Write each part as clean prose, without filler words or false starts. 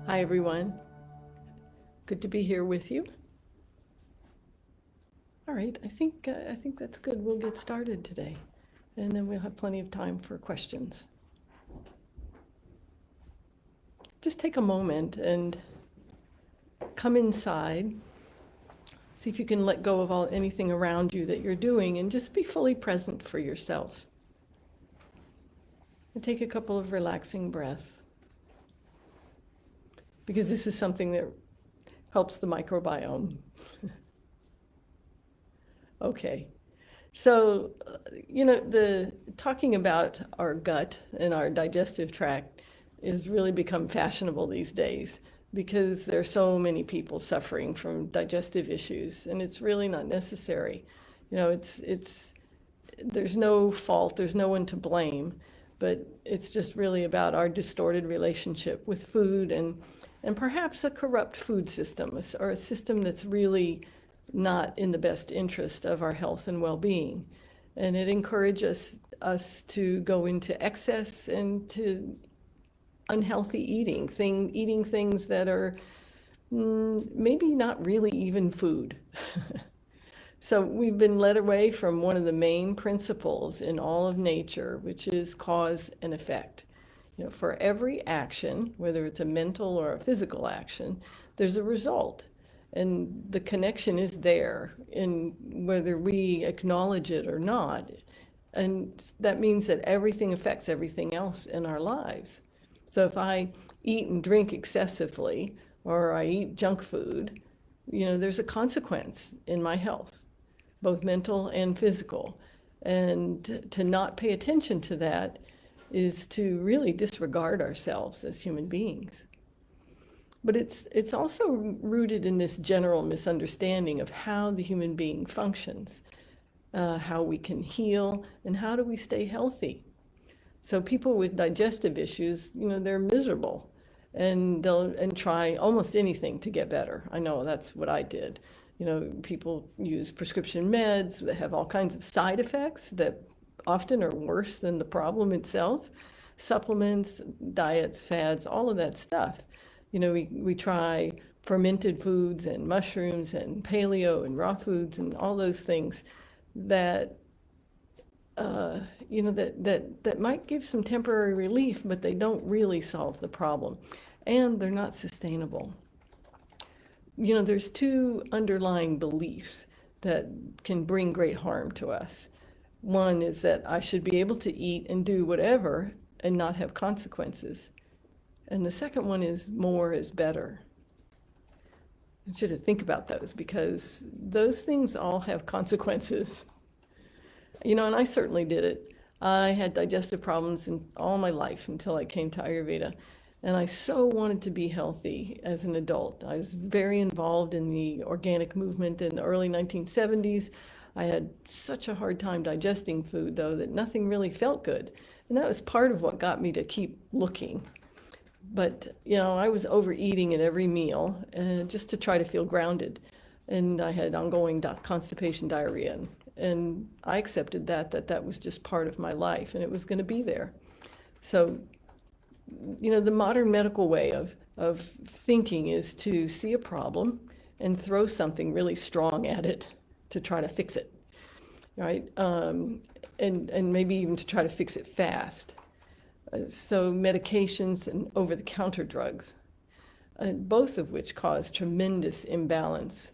Hi, everyone. Good to be here with you. All right, I think that's good. We'll get started today, and then we'll have plenty of time for questions. Just take a moment and come inside. See if you can let go of anything around you that you're doing, and just be fully present for yourself. And take a couple of relaxing breaths, because this is something that helps the microbiome. Okay, so talking about our gut and our digestive tract is really become fashionable these days, because there are so many people suffering from digestive issues, and it's really not necessary. There's no fault, there's no one to blame, but it's just really about our distorted relationship with food, and perhaps a corrupt food system, or a system that's really not in the best interest of our health and well-being. And it encourages us to go into excess and to unhealthy eating things that are maybe not really even food. So we've been led away from one of the main principles in all of nature, which is cause and effect. For every action, whether it's a mental or a physical action, there's a result. And the connection is there in whether we acknowledge it or not. And that means that everything affects everything else in our lives. So if I eat and drink excessively, or I eat junk food, there's a consequence in my health, both mental and physical. And to not pay attention to that is to really disregard ourselves as human beings. But it's also rooted in this general misunderstanding of how the human being functions, how we can heal, and how do we stay healthy. So people with digestive issues, they're miserable, and they'll try almost anything to get better. I know that's what I did. People use prescription meds that have all kinds of side effects that often are worse than the problem itself. Supplements, diets, fads, all of that stuff. We try fermented foods and mushrooms and paleo and raw foods and all those things that that might give some temporary relief, but they don't really solve the problem, and they're not sustainable. There's two underlying beliefs that can bring great harm to us. One is that I should be able to eat and do whatever and not have consequences. And the second one is more is better. I want you to think about those, because those things all have consequences. And I certainly did it. I had digestive problems in all my life until I came to Ayurveda. And I so wanted to be healthy as an adult. I was very involved in the organic movement in the early 1970s. I had such a hard time digesting food, though, that nothing really felt good. And that was part of what got me to keep looking. But, I was overeating at every meal just to try to feel grounded. And I had ongoing constipation, diarrhea. And I accepted that was just part of my life, and it was going to be there. So, the modern medical way of thinking is to see a problem and throw something really strong at it to try to fix it, right? And maybe even to try to fix it fast. So medications and over-the-counter drugs, both of which cause tremendous imbalance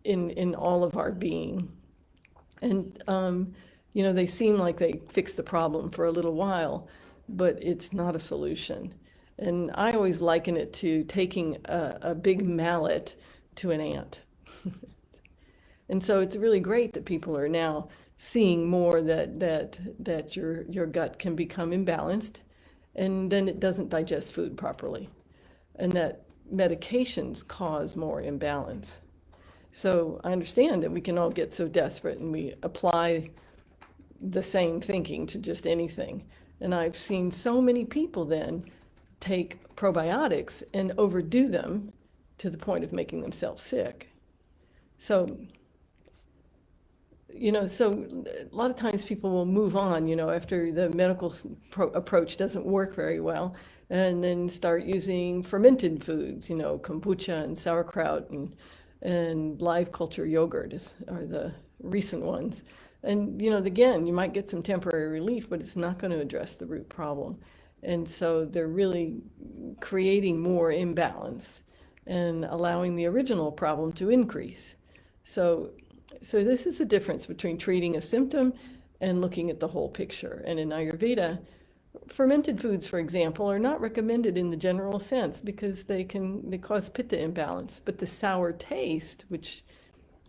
in all of our being. And, they seem like they fix the problem for a little while, but it's not a solution. And I always liken it to taking a big mallet to an ant. And so it's really great that people are now seeing more that your gut can become imbalanced, and then it doesn't digest food properly, and that medications cause more imbalance. So I understand that we can all get so desperate and we apply the same thinking to just anything. And I've seen so many people then take probiotics and overdo them to the point of making themselves sick. So So a lot of times people will move on, after the medical approach doesn't work very well, and then start using fermented foods, kombucha and sauerkraut and live culture yogurt are the recent ones. And, again, you might get some temporary relief, but it's not going to address the root problem. And so they're really creating more imbalance and allowing the original problem to increase. So this is the difference between treating a symptom and looking at the whole picture. And in Ayurveda, fermented foods, for example, are not recommended in the general sense because they cause pitta imbalance. But the sour taste, which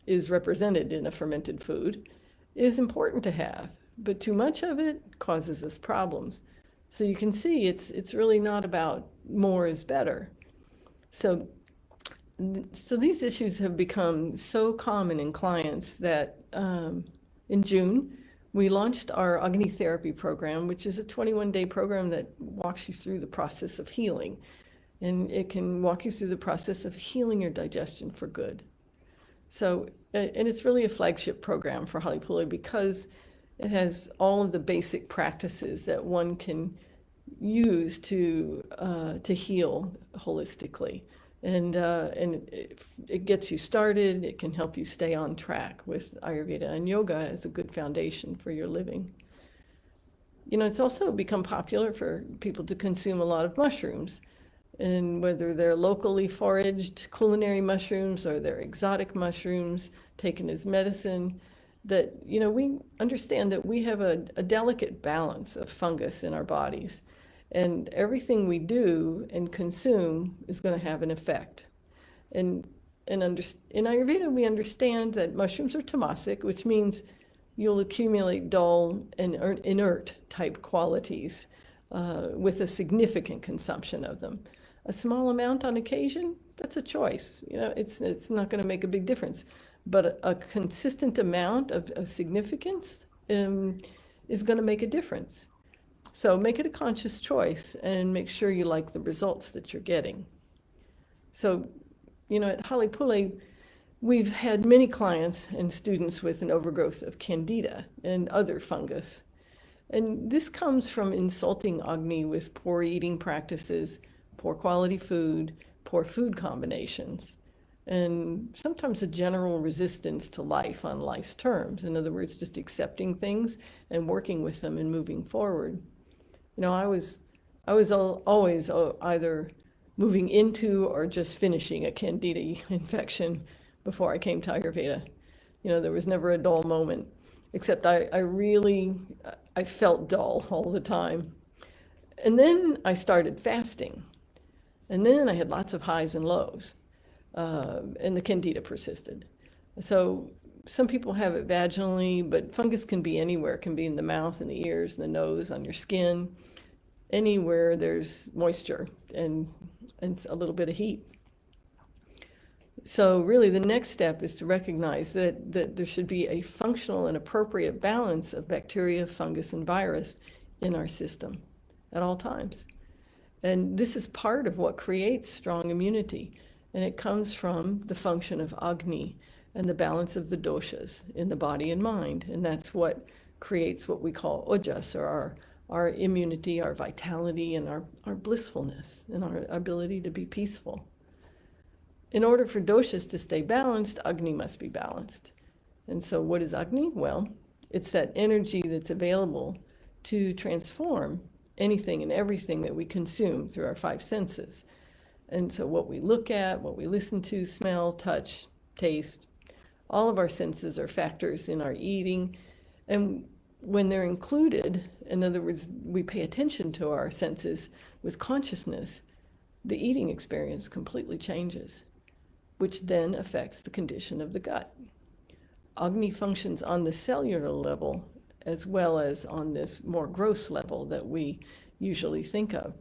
is represented in a fermented food, is important to have. But too much of it causes us problems. So you can see it's really not about more is better. So these issues have become so common in clients that in June, we launched our Agni Therapy program, which is a 21-day program that walks you through the process of healing. And it can walk you through the process of healing your digestion for good. So, and it's really a flagship program for Pule because it has all of the basic practices that one can use to heal holistically. And it gets you started. It can help you stay on track with Ayurveda, and yoga as a good foundation for your living. It's also become popular for people to consume a lot of mushrooms, and whether they're locally foraged culinary mushrooms or they're exotic mushrooms taken as medicine, that we understand that we have a delicate balance of fungus in our bodies. And everything we do and consume is going to have an effect. And in Ayurveda, we understand that mushrooms are tamasic, which means you'll accumulate dull and inert type qualities with a significant consumption of them. A small amount on occasion, that's a choice. It's not going to make a big difference. But a consistent amount of significance is going to make a difference. So make it a conscious choice and make sure you like the results that you're getting. So, at Pule, we've had many clients and students with an overgrowth of candida and other fungus. And this comes from insulting Agni with poor eating practices, poor quality food, poor food combinations, and sometimes a general resistance to life on life's terms. In other words, just accepting things and working with them and moving forward. I was always either moving into or just finishing a candida infection before I came to Ayurveda. There was never a dull moment, except I felt dull all the time. And then I started fasting. And then I had lots of highs and lows, and the candida persisted. So some people have it vaginally, but fungus can be anywhere. It can be in the mouth, in the ears, in the nose, on your skin, anywhere there's moisture and a little bit of heat. So really the next step is to recognize that there should be a functional and appropriate balance of bacteria, fungus, and virus in our system at all times. And this is part of what creates strong immunity. And it comes from the function of Agni and the balance of the doshas in the body and mind. And that's what creates what we call ojas, or our immunity, our vitality, and our blissfulness, and our ability to be peaceful. In order for doshas to stay balanced, Agni must be balanced. And so what is Agni? Well, it's that energy that's available to transform anything and everything that we consume through our five senses. And so what we look at, what we listen to, smell, touch, taste, all of our senses are factors in our eating. And when they're included, in other words, we pay attention to our senses with consciousness, the eating experience completely changes, which then affects the condition of the gut. Agni functions on the cellular level as well as on this more gross level that we usually think of.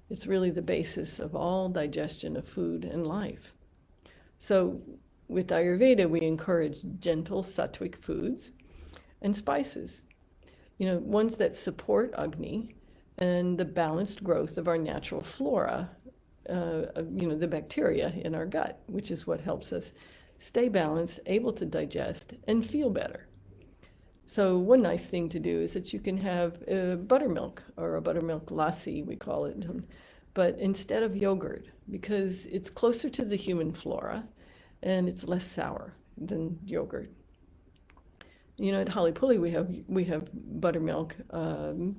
It's really the basis of all digestion of food and life. So with Ayurveda, we encourage gentle sattvic foods and spices, ones that support Agni and the balanced growth of our natural flora, the bacteria in our gut, which is what helps us stay balanced, able to digest, and feel better. So one nice thing to do is that you can have buttermilk, or a buttermilk lassi, we call it, but instead of yogurt, because it's closer to the human flora and it's less sour than yogurt. At Pule we have buttermilk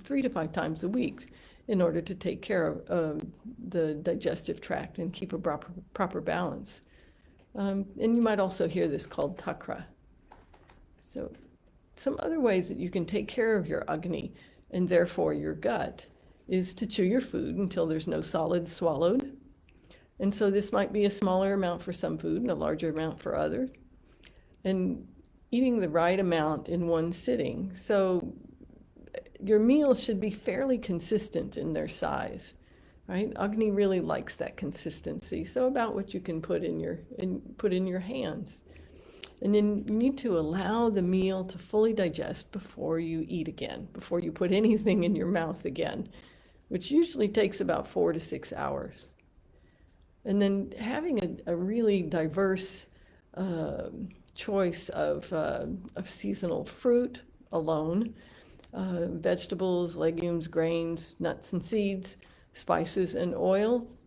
3 to 5 times a week in order to take care of the digestive tract and keep a proper balance. And you might also hear this called takra. So some other ways that you can take care of your Agni and therefore your gut is to chew your food until there's no solids swallowed. And so this might be a smaller amount for some food and a larger amount for others. And eating the right amount in one sitting. So your meals should be fairly consistent in their size, right? Agni really likes that consistency. So about what you can put in your hands. And then you need to allow the meal to fully digest before you eat again, before you put anything in your mouth again, which usually takes about 4 to 6 hours. And then having a really diverse choice of seasonal fruit alone, vegetables, legumes, grains, nuts and seeds, spices and oils.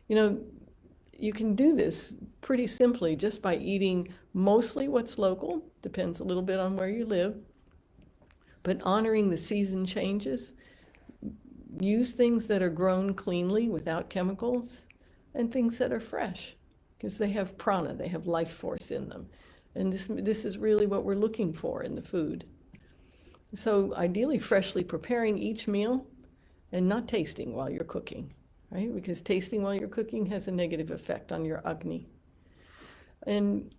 You can do this pretty simply just by eating mostly what's local, depends a little bit on where you live, but honoring the season changes. Use things that are grown cleanly without chemicals and things that are fresh because they have prana, they have life force in them. And this is really what we're looking for in the food. So ideally freshly preparing each meal and not tasting while you're cooking, right? Because tasting while you're cooking has a negative effect on your Agni. And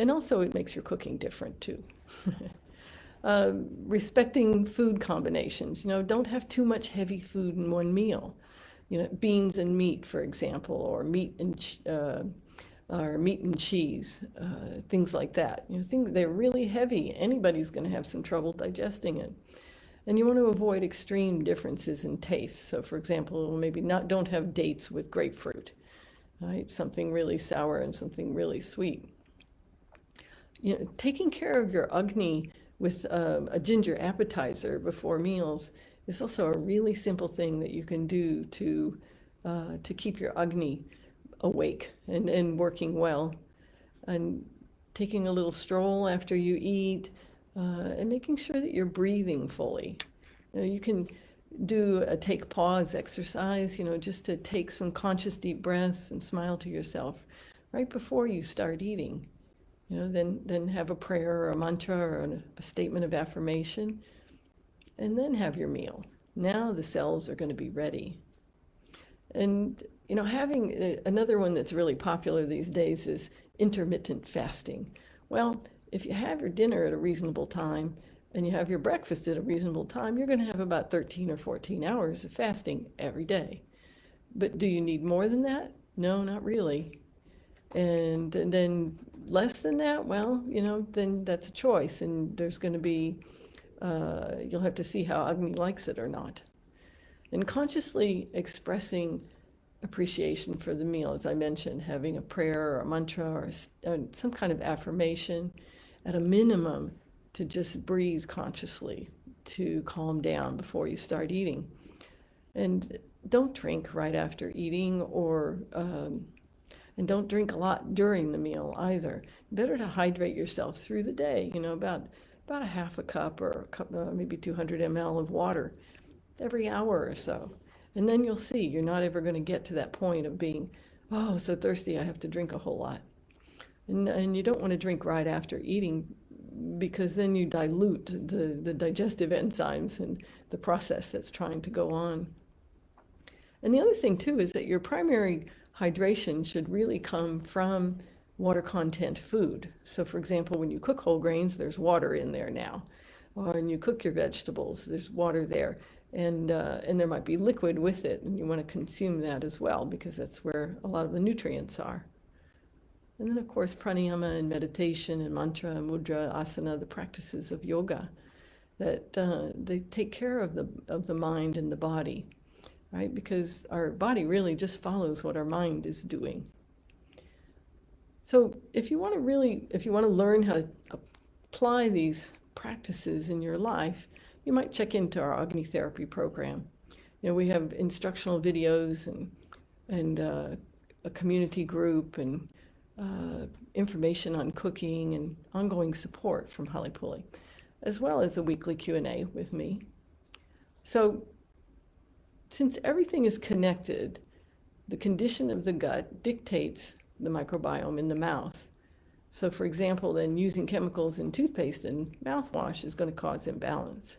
also it makes your cooking different too. Respecting food combinations. Don't have too much heavy food in one meal. Beans and meat, for example, or meat and cheese, things like that. Things they're really heavy. Anybody's going to have some trouble digesting it. And you want to avoid extreme differences in taste. So, for example, maybe don't have dates with grapefruit, right? Something really sour and something really sweet. Taking care of your Agni with a ginger appetizer before meals is also a really simple thing that you can do to keep your Agni awake and working well. And taking a little stroll after you eat, and making sure that you're breathing fully. You can do a take pause exercise, just to take some conscious deep breaths and smile to yourself right before you start eating. Then have a prayer or a mantra or a statement of affirmation, and then have your meal. Now the cells are going to be ready. And having another one that's really popular these days is intermittent fasting. Well, if you have your dinner at a reasonable time and you have your breakfast at a reasonable time, you're going to have about 13 or 14 hours of fasting every day. But do you need more than that? No, not really. And then less than that, well, then that's a choice, and there's going to be, you'll have to see how Agni likes it or not. And consciously expressing appreciation for the meal, as I mentioned, having a prayer or a mantra or some kind of affirmation, at a minimum, to just breathe consciously to calm down before you start eating. And don't drink right after eating, and don't drink a lot during the meal either. Better to hydrate yourself through the day, about a half a cup or a cup, maybe 200 ml of water every hour or so. And then you'll see you're not ever going to get to that point of being, oh, so thirsty I have to drink a whole lot. And you don't want to drink right after eating, because then you dilute the digestive enzymes and the process that's trying to go on. And the other thing too is that your primary hydration should really come from water content food. So for example, when you cook whole grains, there's water in there now. Or when you cook your vegetables, there's water there. And there might be liquid with it, and you want to consume that as well, because that's where a lot of the nutrients are. And then, of course, pranayama and meditation and mantra, mudra, asana, the practices of yoga, that they take care of the mind and the body, right? Because our body really just follows what our mind is doing. So if you want to learn how to apply these practices in your life, you might check into our Agni Therapy program. We have instructional videos and a community group and information on cooking and ongoing support from Pule, as well as a weekly Q&A with me. So since everything is connected, the condition of the gut dictates the microbiome in the mouth. So for example, then using chemicals in toothpaste and mouthwash is going to cause imbalance.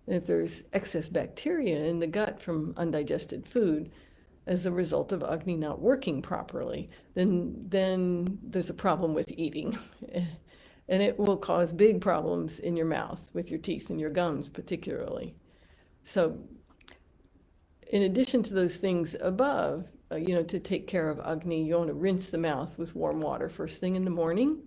And if there's excess bacteria in the gut from undigested food as a result of Agni not working properly, then there's a problem with eating. And it will cause big problems in your mouth, with your teeth and your gums particularly. So in addition to those things above, to take care of Agni, you want to rinse the mouth with warm water first thing in the morning,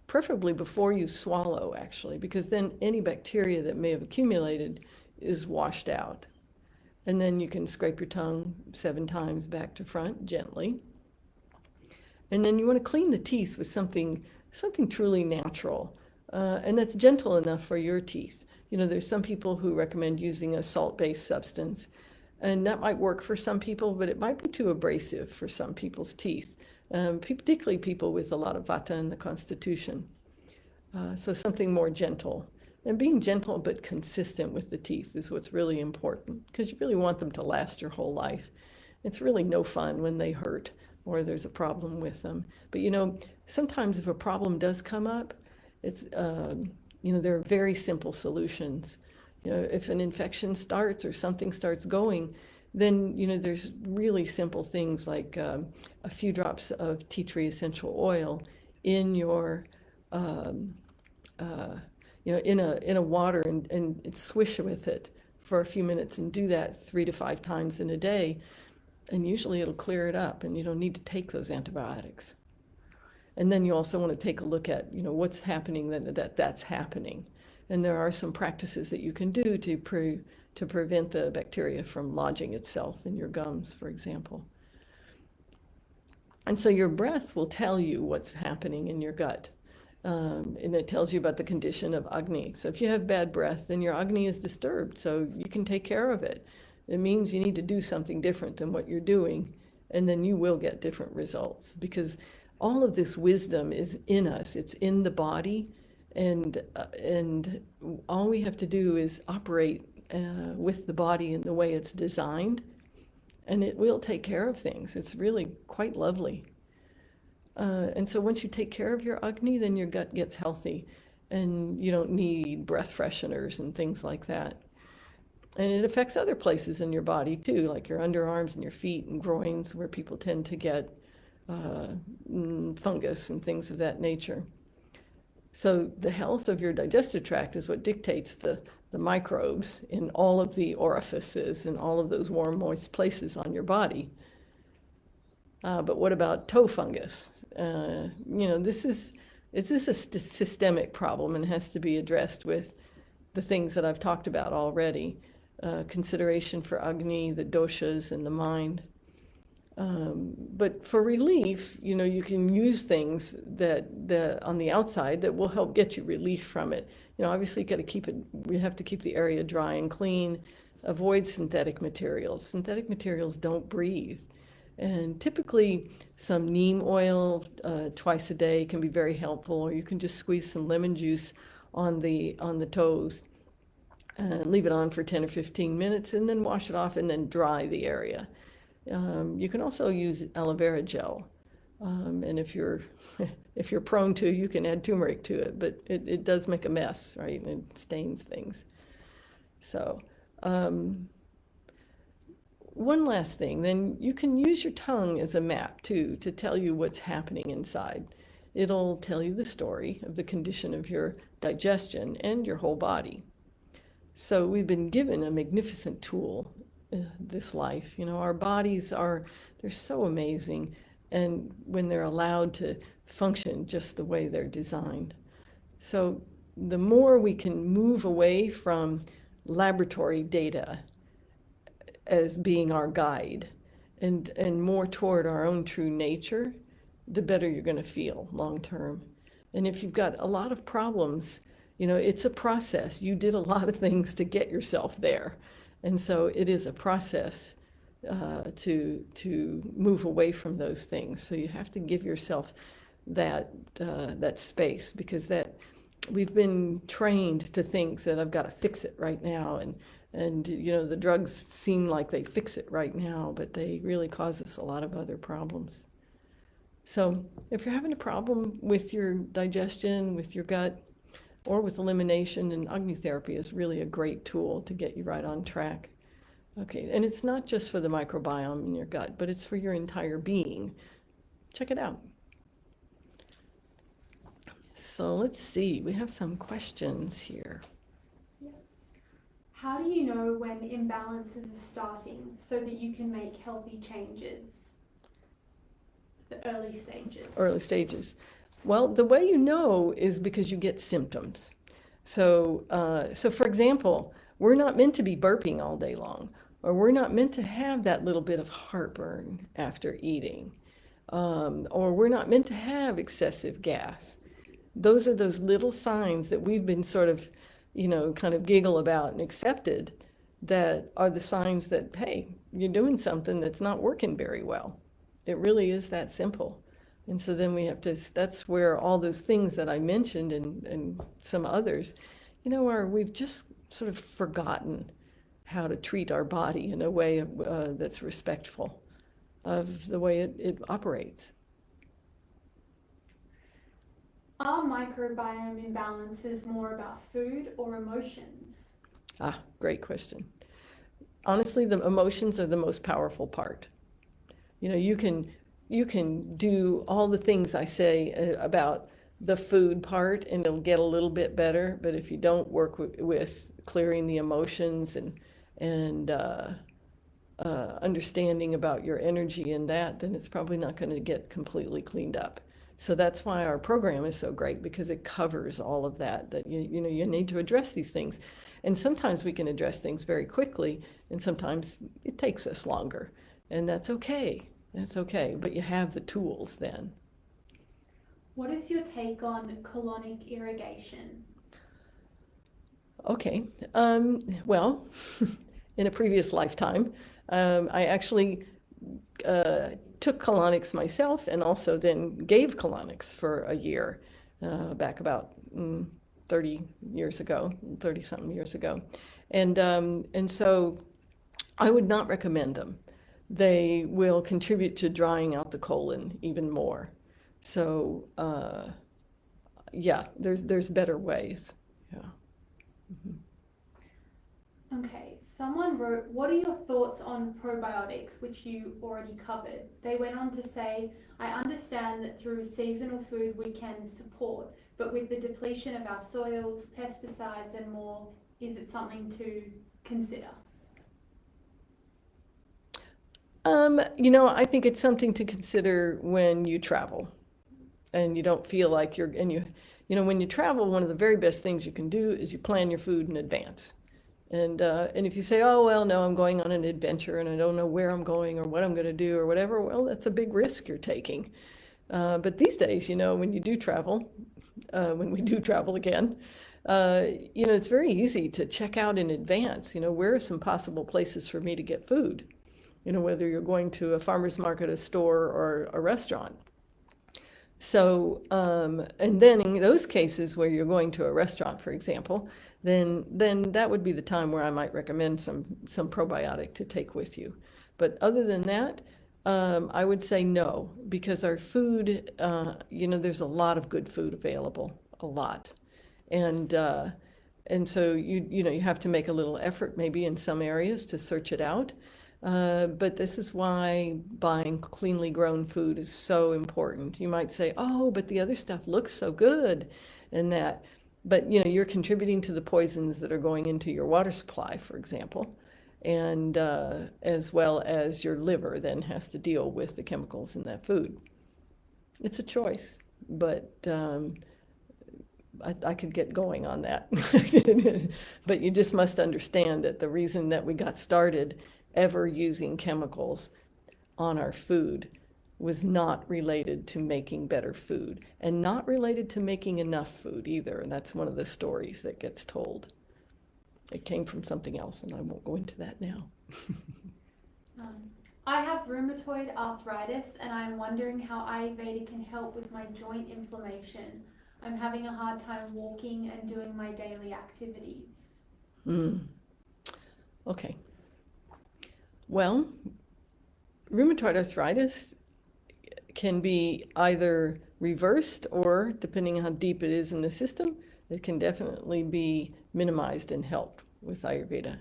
preferably before you swallow, actually, because then any bacteria that may have accumulated is washed out. And then you can scrape your tongue 7 times back to front gently. And then you want to clean the teeth with something truly natural, and that's gentle enough for your teeth. There's some people who recommend using a salt-based substance, and that might work for some people, but it might be too abrasive for some people's teeth, particularly people with a lot of vata in the constitution. So something more gentle. And being gentle but consistent with the teeth is what's really important, because you really want them to last your whole life. It's really no fun when they hurt or there's a problem with them. But sometimes if a problem does come up, it's there are very simple solutions. If an infection starts or something starts going, then there's really simple things like a few drops of tea tree essential oil in your in a water and swish with it for a few minutes, and do that 3 to 5 times in a day, and usually it'll clear it up and you don't need to take those antibiotics. And then you also want to take a look at what's happening that's happening. And there are some practices that you can do to prevent the bacteria from lodging itself in your gums, for example. And so your breath will tell you what's happening in your gut. And it tells you about the condition of Agni. So if you have bad breath, then your Agni is disturbed, so you can take care of it. It means you need to do something different than what you're doing, and then you will get different results, because all of this wisdom is in us. It's in the body, and all we have to do is operate with the body in the way it's designed, and it will take care of things. It's really quite lovely. And so once you take care of your Agni, then your gut gets healthy, and you don't need breath fresheners and things like that. And it affects other places in your body too, like your underarms and your feet and groins, where people tend to get fungus and things of that nature. So the health of your digestive tract is what dictates the microbes in all of the orifices and all of those warm, moist places on your body. But what about toe fungus? This is a systemic problem and has to be addressed with the things that I've talked about already. Consideration for Agni, the doshas, and the mind. But for relief, you can use things that on the outside that will help get you relief from it. Obviously we have to keep the area dry and clean. Avoid synthetic materials. Synthetic materials don't breathe. And typically some neem oil twice a day can be very helpful, or you can just squeeze some lemon juice on the toes. Leave it on for 10 or 15 minutes and then wash it off and then dry the area. You can also use aloe vera gel. And if you're prone to, you can add turmeric to it, but it does make a mess, right? And it stains things. So one last thing, then you can use your tongue as a map too, to tell you what's happening inside. It'll tell you the story of the condition of your digestion and your whole body. So we've been given a magnificent tool this life. Our bodies they're so amazing, and when they're allowed to function just the way they're designed. So the more we can move away from laboratory data as being our guide and more toward our own true nature, the better you're going to feel long term. And if you've got a lot of problems, it's a process. You did a lot of things to get yourself there. And so it is a process to move away from those things. So you have to give yourself that space, because we've been trained to think that I've got to fix it right now, and the drugs seem like they fix it right now, but they really cause us a lot of other problems. So if you're having a problem with your digestion, with your gut, or with elimination, and Agni Therapy is really a great tool to get you right on track. Okay, and it's not just for the microbiome in your gut, but it's for your entire being. Check it out. So let's see, we have some questions here. Yes. How do you know when imbalances are starting so that you can make healthy changes? The early stages. Early stages. Well, the way you know is because you get symptoms. So for example, we're not meant to be burping all day long, or we're not meant to have that little bit of heartburn after eating, or we're not meant to have excessive gas. Those are those little signs that we've been sort of, kind of giggle about and accepted, that are the signs that, hey, you're doing something that's not working very well. It really is that simple. And so then we have to, that's where all those things that I mentioned and some others, we've just sort of forgotten how to treat our body in a way that's respectful of the way it operates. Are microbiome imbalances more about food or emotions? Great question. Honestly, the emotions are the most powerful part. You can do all the things I say about the food part, and it'll get a little bit better. But if you don't work with clearing the emotions and understanding about your energy in that, then it's probably not going to get completely cleaned up. So that's why our program is so great, because it covers all of that you need to address these things. And sometimes we can address things very quickly, and sometimes it takes us longer, and that's okay. That's okay, but you have the tools then. What is your take on colonic irrigation? Okay, well, in a previous lifetime, I actually took colonics myself, and also then gave colonics for a year, back about 30 years ago, 30-something years ago. And so I would not recommend them. They will contribute to drying out the colon even more. So yeah, there's better ways. Yeah. Mm-hmm. Okay, someone wrote, what are your thoughts on probiotics, which you already covered? They went on to say, I understand that through seasonal food we can support, but with the depletion of our soils, pesticides and more, is it something to consider? I think it's something to consider when you travel and you don't feel like when you travel, one of the very best things you can do is you plan your food in advance. And if you say, oh, well, no, I'm going on an adventure and I don't know where I'm going or what I'm going to do or whatever, well, that's a big risk you're taking. But these days, when you do travel, when we do travel again, it's very easy to check out in advance, where are some possible places for me to get food, whether you're going to a farmer's market, a store, or a restaurant. So, and then in those cases where you're going to a restaurant, for example, then that would be the time where I might recommend some probiotic to take with you. But other than that, I would say no, because our food, there's a lot of good food available, a lot. And so you have to make a little effort maybe in some areas to search it out. But this is why buying cleanly grown food is so important. You might say, oh, but the other stuff looks so good and that. But, you're contributing to the poisons that are going into your water supply, for example, and as well as your liver then has to deal with the chemicals in that food. It's a choice, but I could get going on that. But you just must understand that the reason that we got started ever using chemicals on our food was not related to making better food, and not related to making enough food either. And that's one of the stories that gets told. It came from something else, and I won't go into that now. I have rheumatoid arthritis, and I'm wondering how Ayurveda can help with my joint inflammation. I'm having a hard time walking and doing my daily activities. Okay. Well, rheumatoid arthritis can be either reversed, or depending on how deep it is in the system, it can definitely be minimized and helped with Ayurveda.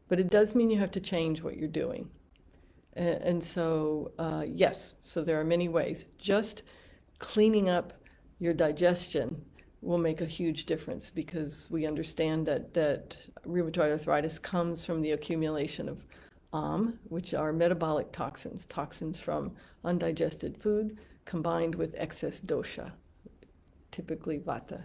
But it does mean you have to change what you're doing. And so, yes, so there are many ways. Just cleaning up your digestion will make a huge difference, because we understand that rheumatoid arthritis comes from the accumulation of which are metabolic toxins, toxins from undigested food combined with excess dosha, typically vata.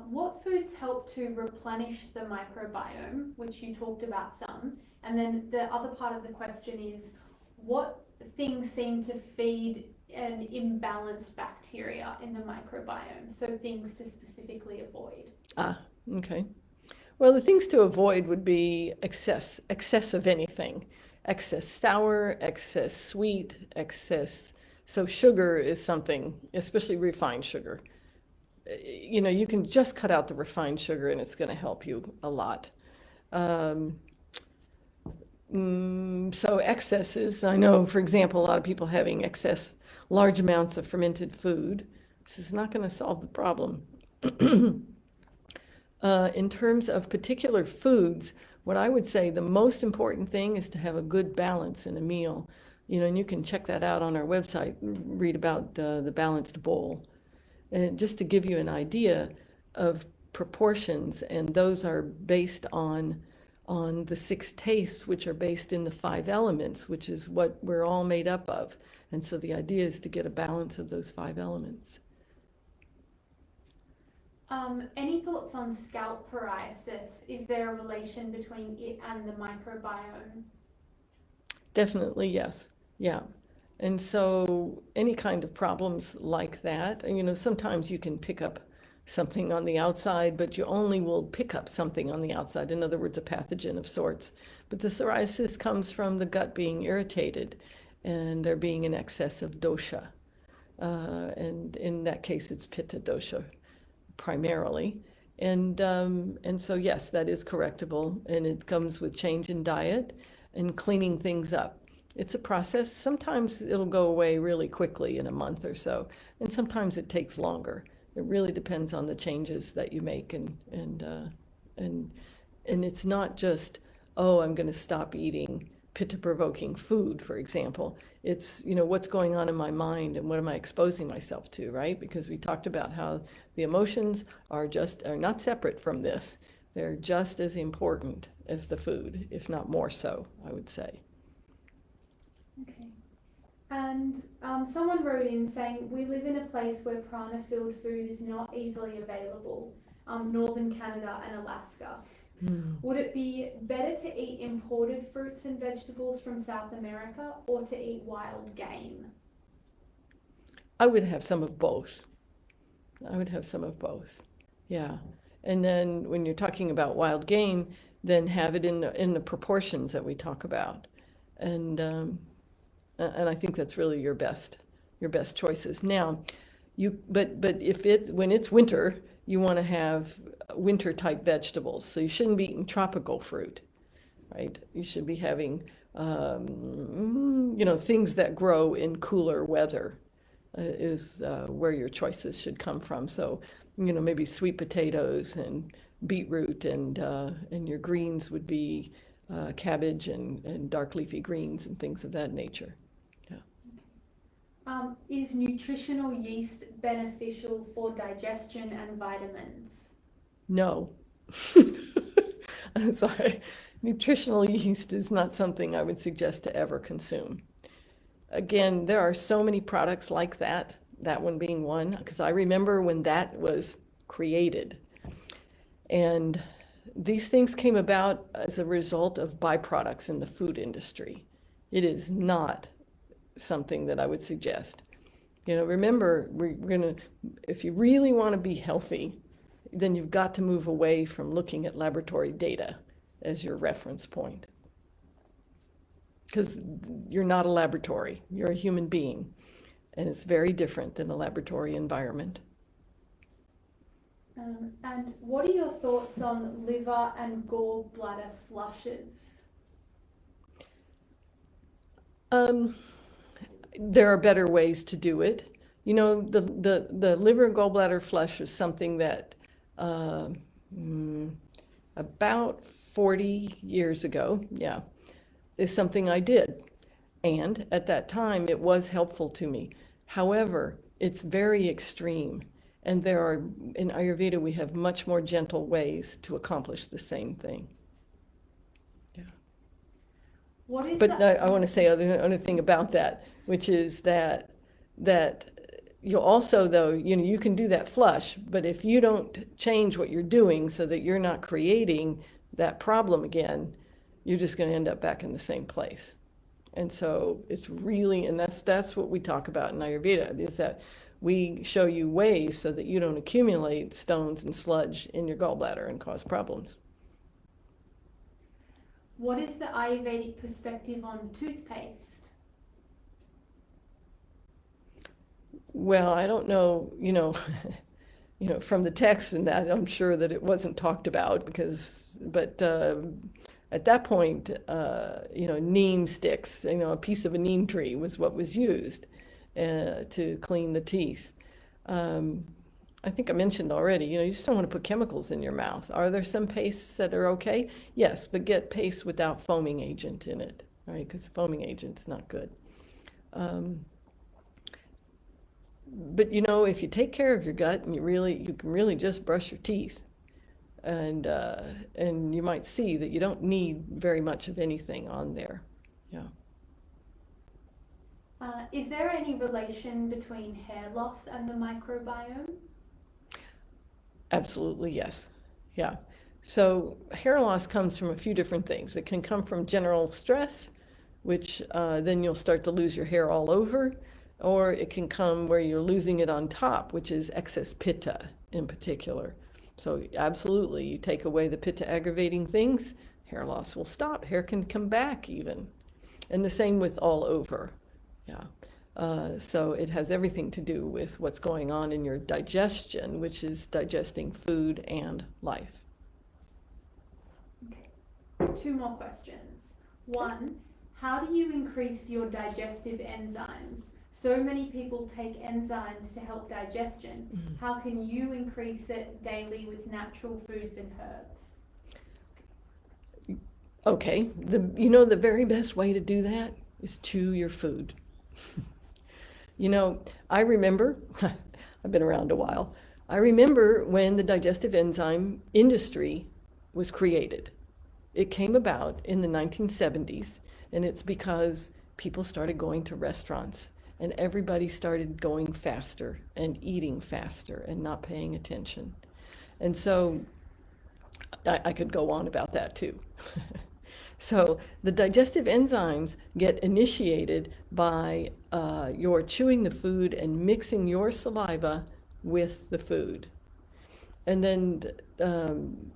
What foods help to replenish the microbiome, which you talked about some? And then the other part of the question is, what things seem to feed an imbalanced bacteria in the microbiome? So things to specifically avoid. Okay. Well, the things to avoid would be excess of anything. Excess sour, excess sweet, excess. So sugar is something, especially refined sugar. You know, you can just cut out the refined sugar and it's going to help you a lot. So excesses, I know, for example, a lot of people having large amounts of fermented food. This is not going to solve the problem. In terms of particular foods, what I would say the most important thing is to have a good balance in a meal. You know, and you can check that out on our website, read about the balanced bowl. And just to give you an idea of proportions, and those are based on the 6 tastes, which are based in the 5 elements, which is what we're all made up of. And so the idea is to get a balance of those 5 elements. Any thoughts on scalp psoriasis? Is there a relation between it and the microbiome? Definitely, yes. Yeah. And so any kind of problems like that, you know, sometimes you can pick up something on the outside, but you only will pick up something on the outside. In other words, a pathogen of sorts. But the psoriasis comes from the gut being irritated and there being an excess of dosha. And in that case, it's pitta dosha primarily. And so, yes, that is correctable. And it comes with change in diet and cleaning things up. It's a process. Sometimes it'll go away really quickly in a month or so, and sometimes it takes longer. It really depends on the changes that you make, and it's not just, oh, I'm going to stop eating pitta-provoking food, for example. It's, you know, what's going on in my mind and what am I exposing myself to, right? Because we talked about how the emotions are not separate from this. They're just as important as the food, if not more so, I would say. Okay. And someone wrote in saying, we live in a place where prana-filled food is not easily available, northern Canada and Alaska. Would it be better to eat imported fruits and vegetables from South America or to eat wild game? I would have some of both. Yeah. And then when you're talking about wild game, then have it in the proportions that we talk about. And I think that's really your best choices. Now, but when it's winter, you want to have winter type vegetables. So you shouldn't be eating tropical fruit, right? You should be having things that grow in cooler weather is where your choices should come from. So, you know, maybe sweet potatoes and beetroot, and your greens would be cabbage and dark leafy greens and things of that nature. Is nutritional yeast beneficial for digestion and vitamins? No. I'm sorry. Nutritional yeast is not something I would suggest to ever consume. Again, there are so many products like that one being one, because I remember when that was created. And these things came about as a result of byproducts in the food industry. It is not something that I would suggest. Remember, we're going to, if you really want to be healthy, then you've got to move away from looking at laboratory data as your reference point. Because you're not a laboratory, you're a human being, and it's very different than a laboratory environment. And what are your thoughts on liver and gallbladder flushes? There are better ways to do it. The liver and gallbladder flush is something that about 40 years ago, is something I did. And at that time, it was helpful to me. However, it's very extreme. And in Ayurveda, we have much more gentle ways to accomplish the same thing. I want to say another thing about that, which is that you also, though, you can do that flush, but if you don't change what you're doing so that you're not creating that problem again, you're just going to end up back in the same place. And so it's really, and that's what we talk about in Ayurveda, is that we show you ways so that you don't accumulate stones and sludge in your gallbladder and cause problems. What is the Ayurvedic perspective on toothpaste? Well, I don't know, from the text and that, I'm sure that it wasn't talked about but at that point, neem sticks, a piece of a neem tree was what was used to clean the teeth. I think I mentioned already, you just don't want to put chemicals in your mouth. Are there some pastes that are okay? Yes, but get paste without foaming agent in it, right? Because foaming agent's not good. But if you take care of your gut and you can really just brush your teeth, and you might see that you don't need very much of anything on there. Yeah. Is there any relation between hair loss and the microbiome? Absolutely, yes. Yeah. So hair loss comes from a few different things. It can come from general stress, which then you'll start to lose your hair all over, or it can come where you're losing it on top, which is excess pitta in particular. So absolutely, you take away the pitta aggravating things, hair loss will stop. Hair can come back even. And the same with all over. Yeah. So it has everything to do with what's going on in your digestion, which is digesting food and life. Okay. 2 more questions. 1, how do you increase your digestive enzymes? So many people take enzymes to help digestion. Mm-hmm. How can you increase it daily with natural foods and herbs? Okay, the very best way to do that is chew your food. I remember, I've been around a while, I remember when the digestive enzyme industry was created. It came about in the 1970s, and it's because people started going to restaurants, and everybody started going faster and eating faster and not paying attention. And so I could go on about that too. So the digestive enzymes get initiated by your chewing the food and mixing your saliva with the food. And then, then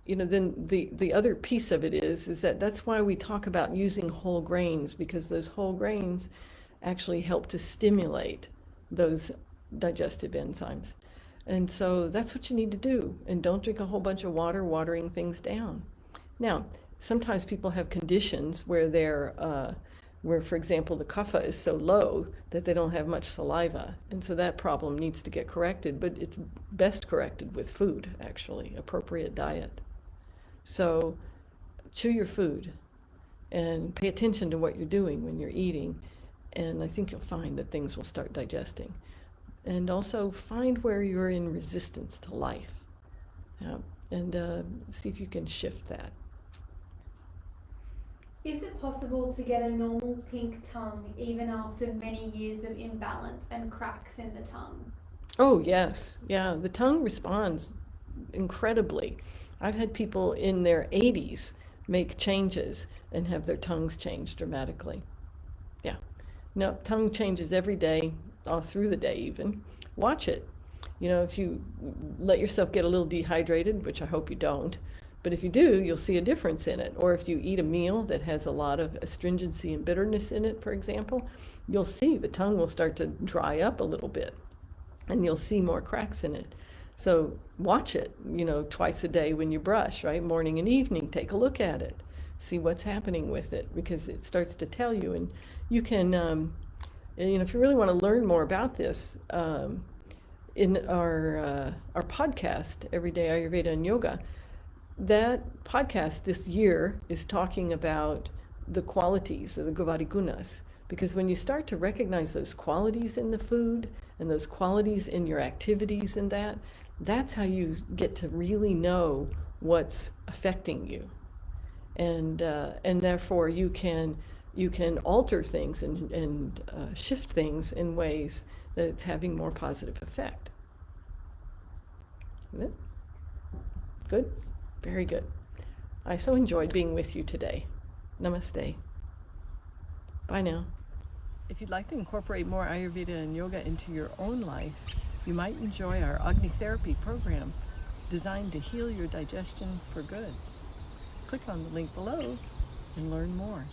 the other piece of it is that that's why we talk about using whole grains, because those whole grains actually help to stimulate those digestive enzymes. And so that's what you need to do. And don't drink a whole bunch of water, watering things down. Now, sometimes people have conditions where where, for example, the kapha is so low that they don't have much saliva. And so that problem needs to get corrected, but it's best corrected with food, actually, appropriate diet. So chew your food and pay attention to what you're doing when you're eating. And I think you'll find that things will start digesting. And also find where you're in resistance to life. And see if you can shift that. Is it possible to get a normal pink tongue even after many years of imbalance and cracks in the tongue? Oh, yes. Yeah, the tongue responds incredibly. I've had people in their 80s make changes and have their tongues change dramatically. Yeah. No, tongue changes every day, all through the day even. Watch it. You know, if you let yourself get a little dehydrated, which I hope you don't, but if you do, you'll see a difference in it. Or if you eat a meal that has a lot of astringency and bitterness in it, for example, you'll see the tongue will start to dry up a little bit and you'll see more cracks in it. So watch it, you know, twice a day when you brush, right? Morning and evening, take a look at it. See what's happening with it, because it starts to tell you. And you can, you know, if you really want to learn more about this, in our podcast, Everyday Ayurveda and Yoga, that podcast this year is talking about the qualities of the Gavadi Gunas. Because when you start to recognize those qualities in the food and those qualities in your activities and that's how you get to really know what's affecting you. And therefore you can alter things and shift things in ways that it's having more positive effect. Isn't it? Good? Very good. I so enjoyed being with you today. Namaste. Bye now. If you'd like to incorporate more Ayurveda and yoga into your own life, you might enjoy our Agni Therapy program designed to heal your digestion for good. Click on the link below and learn more.